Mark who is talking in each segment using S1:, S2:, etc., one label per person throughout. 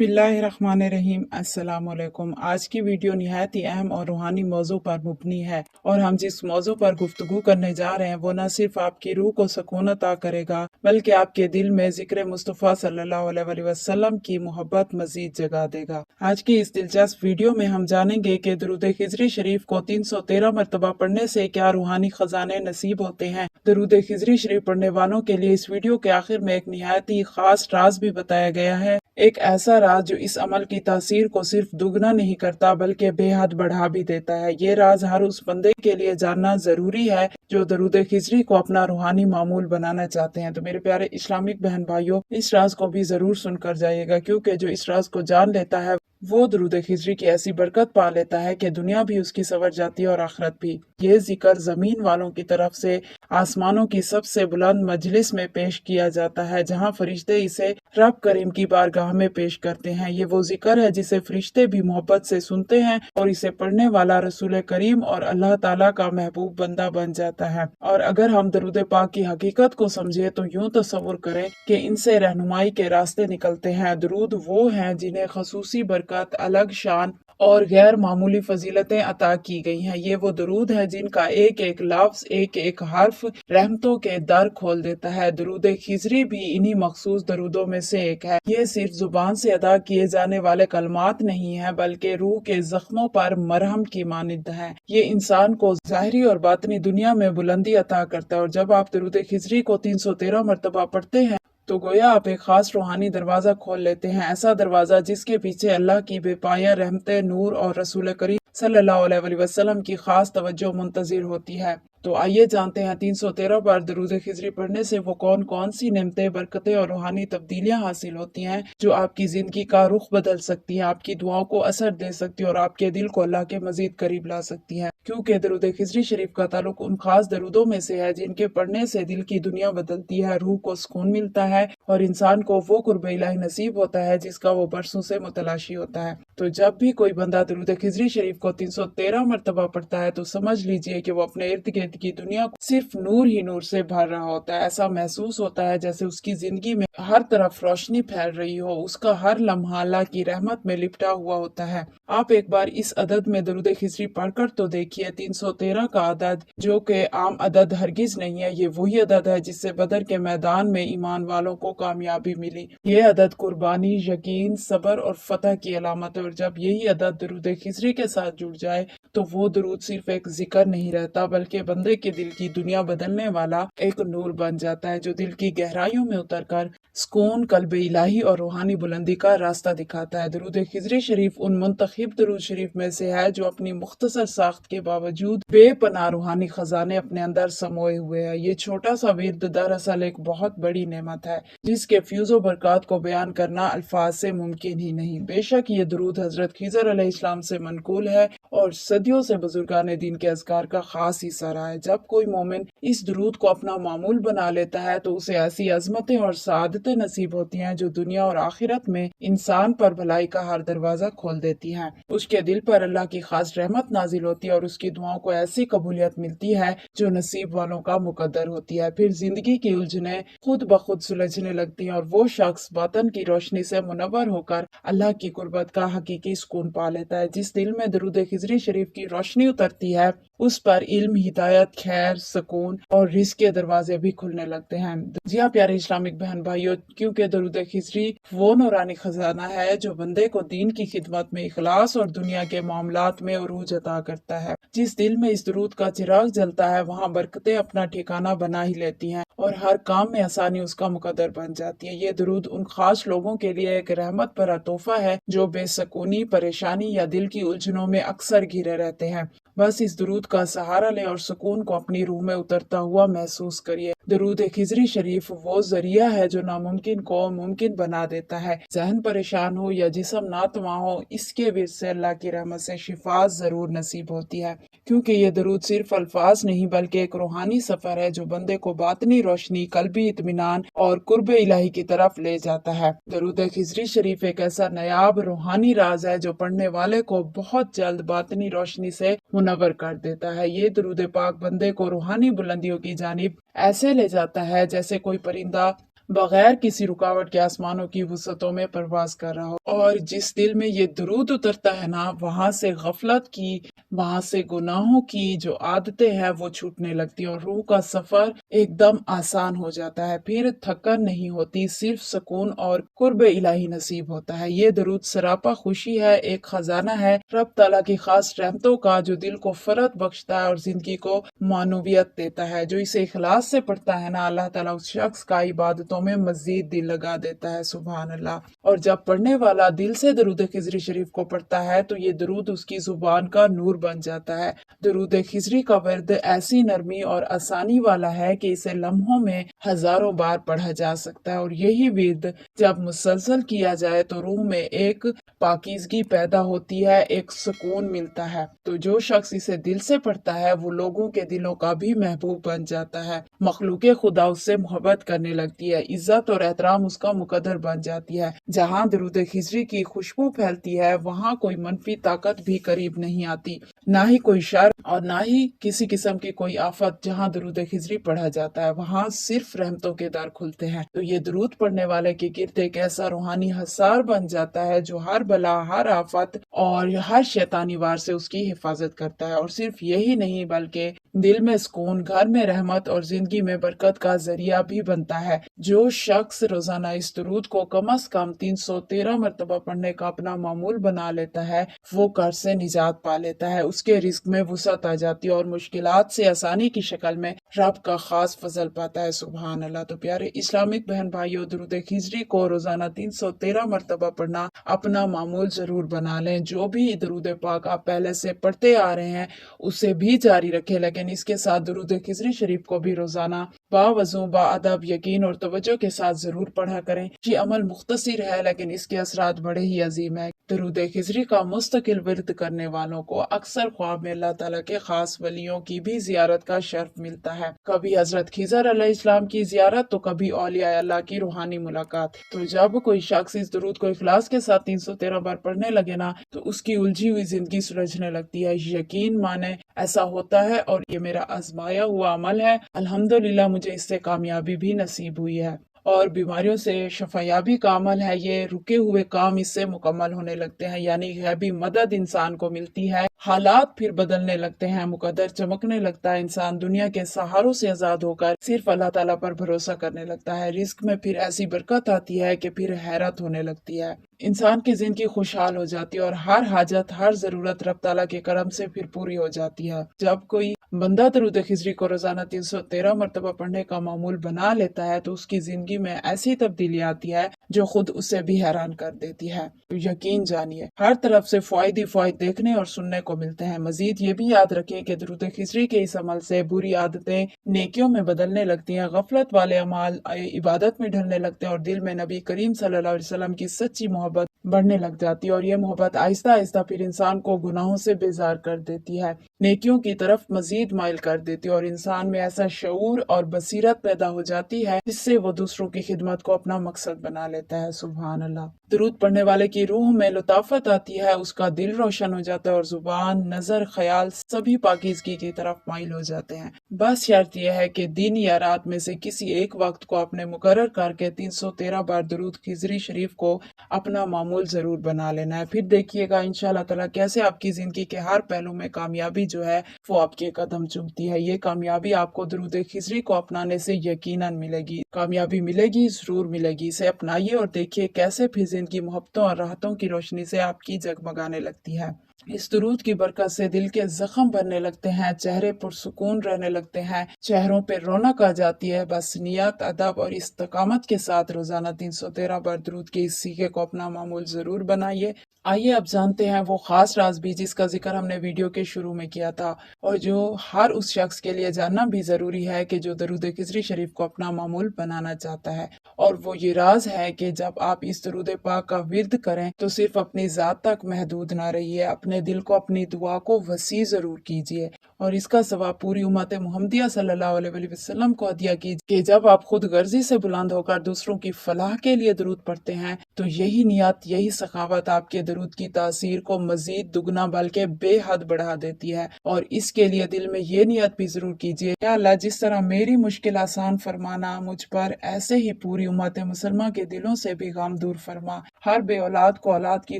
S1: बिस्मिल्लाहिर्रहमानिर्रहीम। अस्सलाम वालेकुम। आज की वीडियो निहायत ही अहम और रूहानी मौजू पर मुबनी है और हम जिस मौजू पर गुफ्तगू करने जा रहे हैं वो न सिर्फ आपकी रूह को सुकून अता करेगा बल्कि आपके दिल में जिक्र मुस्तफ़ा सल्लल्लाहु अलैहि वसल्लम की मोहब्बत मजीद जगा देगा। आज की इस दिलचस्प वीडियो में हम जानेंगे कि दरूद खिजरी शरीफ को 313 मरतबा पढ़ने से क्या रूहानी खजाने नसीब होते हैं। दरूद खिजरी शरीफ पढ़ने वालों के लिए इस वीडियो के आखिर में एक निहायत ही खास राज भी बताया गया है, एक ऐसा राज जो इस अमल की तासीर को सिर्फ दुगना नहीं करता बल्कि बेहद बढ़ा भी देता है। ये राज हर उस बंदे के लिए जानना जरूरी है जो दरूद खिजरी को अपना रूहानी मामूल बनाना चाहते हैं। तो मेरे प्यारे इस्लामिक बहन भाइयों, इस राज को भी जरूर सुनकर जाइएगा, क्योंकि जो इस राज को जान लेता है वो दरूद खिजरी की ऐसी बरकत पा लेता है कि दुनिया भी उसकी संवर जाती है और आखिरत भी। ये जिक्र जमीन वालों की तरफ से आसमानों की सबसे बुलंद मजलिस में पेश किया जाता है, जहाँ फरिश्ते इसे रब करीम की बारगाह में पेश करते हैं। ये वो जिक्र है जिसे फरिश्ते भी मोहब्बत से सुनते हैं और इसे पढ़ने वाला रसूल करीम और अल्लाह ताला का महबूब बंदा बन जाता है। और अगर हम दरूद पाक की हकीकत को समझे तो यूं तस्वुर करें कि इनसे रहनुमाई के रास्ते निकलते हैं। दरूद वो हैं जिन्हें खसूसी बरकत, अलग शान और गैर मामूली फजीलतें अता की गई हैं। ये वो दरूद है जिनका एक एक लफ्ज, एक एक हर्फ रहमतों के दर खोल देता है। दरूद खिजरी भी इन्हीं मखसूस दरूदों में से एक है। ये सिर्फ जुबान से अदा किए जाने वाले कलमात नहीं है बल्कि रूह के जख्मों पर मरहम की मानिंद है। ये इंसान को ज़ाहिरी और बातनी दुनिया में बुलंदी अता करता है। और जब आप दरूद खिजरी को 313 मरतबा पढ़ते हैं तो गोया आप एक खास रूहानी दरवाजा खोल लेते हैं, ऐसा दरवाजा जिसके पीछे अल्लाह की बेपाया रहमतें, नूर और रसूल करीम सल्लल्लाहु अलैहि वसल्लम की खास तवज्जो मुंतजिर होती है। तो आइए जानते हैं 313 बार दरूद खिजरी पढ़ने से वो कौन कौन सी नेमतें, बरकतें और रूहानी तब्दीलियां हासिल होती हैं जो आपकी जिंदगी का रुख बदल सकती हैं, आपकी दुआओं को असर दे सकती हैं और आपके दिल को अल्लाह के मजीद करीब ला सकती हैं। क्योंकि दरूद खिजरी शरीफ का ताल्लुक उन खास दरूदों में से है जिनके पढ़ने से दिल की दुनिया बदलती है, रूह को सुकून मिलता है और इंसान को वो कुर्ब इलाही नसीब होता है जिसका वो बरसों से मुतलाशी होता है। तो जब भी कोई बंदा दरूद खिजरी शरीफ को 313 मरतबा पढ़ता है तो समझ लीजिए कि वो अपने इर्द गिर्द की दुनिया को सिर्फ नूर ही नूर से भर रहा होता है। ऐसा महसूस होता है जैसे उसकी जिंदगी में हर तरफ रोशनी फैल रही हो, उसका हर लम्हा अल्लाह की रहमत में लिपटा हुआ होता है। आप एक बार इस अदद में दरूद खिजरी पढ़कर तो देखिए। 313 का अदद जो कि आम अदद हरगिज नहीं है, ये वही अदद है जिससे बदर के मैदान में ईमान वालों को कामयाबी मिली। ये अदद कुर्बानी, यकीन, सब्र और फतह की अलामत है। और जब यही अदद दरूद खिजरी के साथ जुड़ जाए तो वो दरूद सिर्फ एक जिक्र नहीं रहता बल्कि बंदे के दिल की दुनिया बदलने वाला एक नूर बन जाता है जो दिल की गहराइयों में उतरकर सुकून, कल्ब इलाही और रूहानी बुलंदी का रास्ता दिखाता है। दरूद खिजरी शरीफ उन मुंतखब दरूद शरीफ में से है जो अपनी मुख्तसर साख्त के बावजूद बेपनाह रूहानी खजाने अपने अंदर समोए हुए है। ये छोटा सा विर्द दरअसल एक बहुत बड़ी नेमत है जिसके फ्यूज़ो बरकत को बयान करना अल्फाज से मुमकिन ही नहीं। बेशक ये दरूद हजरत खिजर अलैहिस्सलाम से मनकूल है और सदियों से बुजुर्गान दीन के अज़कार का खास हिस्सा रहा है। जब कोई मोमिन इस दरूद को अपना मामूल बना लेता है तो उसे ऐसी अजमतें और सादतें नसीब होती हैं जो दुनिया और आखिरत में इंसान पर भलाई का हर दरवाजा खोल देती हैं। उसके दिल पर अल्लाह की खास रहमत नाजिल होती है और उसकी दुआओं को ऐसी कबूलियत मिलती है जो नसीब वालों का मुकद्दर होती है। फिर जिंदगी की उलझनें खुद ब खुद सुलझने लगती हैं और वो शख्स बातन की रोशनी से मुनव्वर होकर अल्लाह की कुर्बत का हकीकी सुकून पा लेता है। जिस दिल में दरूद खिजरी शरीफ की रोशनी उतरती है उस पर इल्म, हिदायत, खैर, सुकून और रिज़्क के दरवाजे भी खुलने लगते हैं। जी हाँ प्यारे इस्लामिक बहन भाइयों, क्योंकि दरूद खिजरी वो नूरानी खजाना है जो बंदे को दीन की खिदमत में इखलास और दुनिया के मामलात में उरूज अता करता है। जिस दिल में इस दरूद का चिराग जलता है वहाँ बरकतें अपना ठिकाना बना ही लेती हैं और हर काम में आसानी उसका मुकद्दर बन जाती है। ये दरूद उन खास लोगों के लिए एक रहमत भरा तोहफा है जो बेसकूनी, परेशानी या दिल की उलझनों में अक्सर घिरे रहते हैं। बस इस दरूद का सहारा लें और सुकून को अपनी रूह में उतरता हुआ महसूस करिए। दरूद खिजरी शरीफ वो जरिया है जो नामुमकिन को मुमकिन बना देता है। ज़हन परेशान हो या जिस्म नातवा हो, इसके विर्द से अल्लाह की रहमत से शिफा जरूर नसीब होती है। क्योंकि ये दरूद सिर्फ अल्फाज नहीं बल्कि एक रूहानी सफर है जो बंदे को बातनी रोशनी, कल्बी इत्मीनान और कुर्ब इलाही की तरफ ले जाता है। दरूद खिजरी शरीफ एक ऐसा नायाब रूहानी राज है जो पढ़ने वाले को बहुत जल्द बातनी रोशनी से मुनव्वर कर देता है। ये दरूद पाक बंदे को रूहानी बुलंदियों की जानिब ऐसे ले जाता है जैसे कोई परिंदा बगैर किसी रुकावट के आसमानों की वसअतों में परवाज कर रहा हो। और जिस दिल में ये दरूद उतरता है ना, वहां से गफलत की, वहां से गुनाहों की जो आदतें हैं वो छूटने लगती है और रूह का सफर एकदम आसान हो जाता है। फिर थकन नहीं होती, सिर्फ सुकून और कुर्ब इलाही नसीब होता है। ये दरूद सरापा खुशी है, एक खजाना है रब ताला की खास रहमतों का, जो दिल को फरत बख्शता है और जिंदगी को मानूवियत देता है। जो इसे इखलास से पढ़ता है ना, अल्लाह ताला उस शख्स का इबादतों में मजीद दिल लगा देता है। सुभान अल्लाह। और जब पढ़ने वाला दिल से दरूद खिजरी शरीफ को पढ़ता है तो ये दरूद उसकी जुबान का नूर बन जाता है। दरूद खिजरी का वर्द ऐसी नरमी और आसानी वाला है कि इसे लम्हों में हजारों बार पढ़ा जा सकता है। और यही विर्द जब मुसलसल किया जाए तो रूह में एक पाकीज़गी पैदा होती है, एक सुकून मिलता है। तो जो शख्स इसे दिल से पढ़ता है वो लोगों के दिलों का भी महबूब बन जाता है। मखलूके खुदा उससे मोहब्बत करने लगती है, इज्जत और एहतराम उसका मुकद्दर बन जाती है। जहाँ दरूद खिजरी की खुशबू फैलती है वहाँ कोई मनफी ताकत भी करीब नहीं आती, ना ही कोई शर और ना ही किसी किस्म की कोई आफत। जहाँ दरूद खिजरी पढ़ा जाता है वहाँ सिर्फ रहमतों के दर खुलते हैं। तो ये दरूद पढ़ने वाले के गिर्द एक ऐसा रूहानी हसार बन जाता है जो हर बला, हर आफत और हर शैतानी वार से उसकी हिफाजत करता है। और सिर्फ यही नहीं बल्कि दिल में सुकून, घर में रहमत और जिंदगी में बरकत का जरिया भी बनता है। जो शख्स रोजाना इस दरूद को कम अज कम 313 मरतबा पढ़ने का अपना मामूल बना लेता है वो कर्ज से निजात पा लेता है, उसके रिस्क में वुसअत आ जाती है और मुश्किलात से आसानी की शक्ल में रब का खास फजल पाता है। सुभान अल्लाह। तो प्यारे इस्लामिक बहन भाइयों, दरूद खिजरी को रोजाना 313 मरतबा पढ़ना अपना मामूल जरूर बना लें। जो भी दरूद पाक आप पहले से पढ़ते आ रहे हैं उसे भी जारी रखें, लेकिन इसके साथ दरूद खिजरी शरीफ को भी रोजाना बावजू, बाअदब, यकीन और तवज्जो के साथ जरूर पढ़ा करें। ये अमल मुख्तसर है लेकिन इसके असरात बड़े ही अजीम है। दरूद खिजरी का मुस्तकिल विर्द करने वालों को अक्सर ख्वाब में अल्लाह ताला के खास वलियों की भी जियारत का शर्फ मिलता है। कभी हजरत खिजर अलैहिस्सलाम की जियारत तो कभी औलिया अल्लाह की रूहानी मुलाकात। तो जब कोई शख्स इस दरूद को इखलास के साथ 313 बार पढ़ने लगे ना तो उसकी उलझी हुई जिंदगी सुलझने लगती है। यकीन माने ऐसा होता है और ये मेरा आजमाया हुआ अमल है। अल्हम्दुलिल्लाह मुझे इससे कामयाबी भी नसीब हुई है। और बीमारियों से शफायाबी का अमल है ये। रुके हुए काम इससे मुकम्मल होने लगते हैं, यानी गैबी मदद इंसान को मिलती है। हालात फिर बदलने लगते हैं, मुकद्दर चमकने लगता है। इंसान दुनिया के सहारों से आजाद होकर सिर्फ अल्लाह ताला पर भरोसा करने लगता है। रिस्क में फिर ऐसी बरकत आती है कि फिर हैरत होने लगती है। इंसान की जिंदगी खुशहाल हो जाती है और हर हाजत, हर जरूरत रब ताला के करम से फिर पूरी हो जाती है। जब कोई बंदा दरूद खिजरी को रोजाना 313 मरतबा पढ़ने का मामूल बना लेता है तो उसकी जिंदगी में ऐसी तब्दीली आती है जो खुद उसे भी हैरान कर देती है। तो यकीन जानिए हर तरफ से फायद ही फायद देखने और सुनने को मिलते हैं। मजीद ये भी याद रखें कि दरूद खिजरी के इस अमल से बुरी आदतें नेकियों में बदलने लगती हैं, गफलत वाले अमाल इबादत में ढलने लगते हैं और दिल में नबी करीम सल्लल्लाहु अलैहि वसल्लम की सच्ची मोहब्बत बढ़ने लग जाती है। और ये मोहब्बत आहिस्ता आहिस्ता फिर इंसान को गुनाहों से बेजार कर देती है, नेकियों की तरफ मजीद माइल कर देती है और इंसान में ऐसा शऊर और बसीरत पैदा हो जाती है जिससे वो दूसरों की खिदमत को अपना मकसद बना लेता है। सुभान अल्लाह। दरूद पढ़ने वाले की रूह में लताफत आती है, उसका दिल रोशन हो जाता है और जुबान, नजर, ख्याल सभी पाकीज़गी की तरफ माइल हो जाते हैं। बस शर्त यह है कि दिन या रात में से किसी एक वक्त को आपने मुकर्रर करके 313 बार दरूद खिजरी शरीफ को अपना मामूल जरूर बना लेना है। फिर देखिएगा इंशाअल्लाह ताला कैसे आपकी जिंदगी के हर पहलू में कामयाबी जो है वो आपके कदम चूमती है। ये कामयाबी आपको दरूद खिजरी को अपनाने से यकीनन मिलेगी। कामयाबी मिलेगी, जरूर मिलेगी। इसे अपनाइए और देखिए कैसे फिर जिंदगी मोहब्बतों और राहतों की रोशनी से आपकी जगमगाने लगती है। इस दरूद की बरकत से दिल के जख्म भरने लगते हैं, चेहरे पुरसुकून रहने लगते हैं, चेहरों पे रौनक आ जाती है। बस नियत, अदब और इस्तकामत के साथ रोजाना 313 बार दरूद के इस सीखे को अपना मामूल जरूर बनाइए। आइए अब जानते हैं वो खास राज भी जिसका जिक्र हमने वीडियो के शुरू में किया था और जो हर उस शख्स के लिए जानना भी जरूरी है कि जो दरूद खिजरी शरीफ को अपना मामूल बनाना चाहता है। और वो ये राज है कि जब आप इस दरूद पाक का विर्द करें तो सिर्फ अपनी जात तक महदूद ना रहिए, अपनी अपने दिल को, अपनी दुआ को वसी जरूर कीजिए और इसका सवाब पूरी उम्मत मुहम्मदिया सल्लल्लाहु अलैहि वसल्लम को हदिया कीजिए कि जब आप खुद गर्जी से बुलंद होकर दूसरों की फलाह के लिए दरूद पढ़ते हैं तो यही नियत, यही सखावत आपके दरूद की तासीर को मजीद दुगना बल्कि बेहद बढ़ा देती है। और इसके लिए दिल में ये नियत भी जरूर कीजिए, या अल्लाह जिस तरह मेरी मुश्किल आसान फरमाना मुझ पर, ऐसे ही पूरी उम्मत मुसलमान के दिलों से भी गम दूर फरमा। हर बे औलाद को औलाद की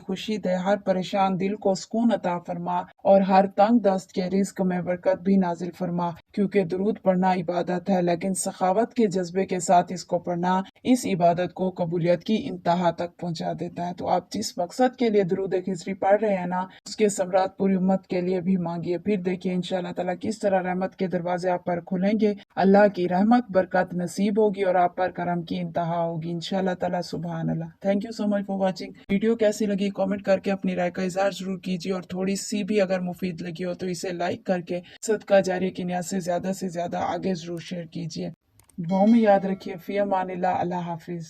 S1: खुशी दे, हर परेशान दिल को सुकून अता फरमा और हर तंग दस्त के रिज्क में बरकत भी नाजिल फरमा। क्योंकि दरूद पढ़ना इबादत है, लेकिन सखावत के जज्बे के साथ इसको पढ़ना इस इबादत को कबूलियत की इंतहा तक पहुंचा देता है। तो आप जिस मकसद के लिए दरूद खिजरी पढ़ रहे हैं ना, उसके समरात पूरी उम्मत के लिए भी मांगिए। फिर देखिए इंशाअल्लाह ताला किस तरह रहमत के दरवाजे आप पर खुलेंगे, अल्लाह की रहमत बरकत नसीब होगी और आप पर करम की इंतहा होगी इंशाअल्लाह ताला। सुभान अल्लाह। Thank you so much for watching. Video कैसी लगी कमेंट करके अपनी राय का इजहार जरूर कीजिए और थोड़ी सी भी अगर मुफीद लगी हो तो इसे लाइक करके सदका जारी की नियत से ज्यादा आगे जरूर शेयर कीजिए। दुआओं में याद रखिए। फी अमानिल्लाह। अल्लाह हाफिज।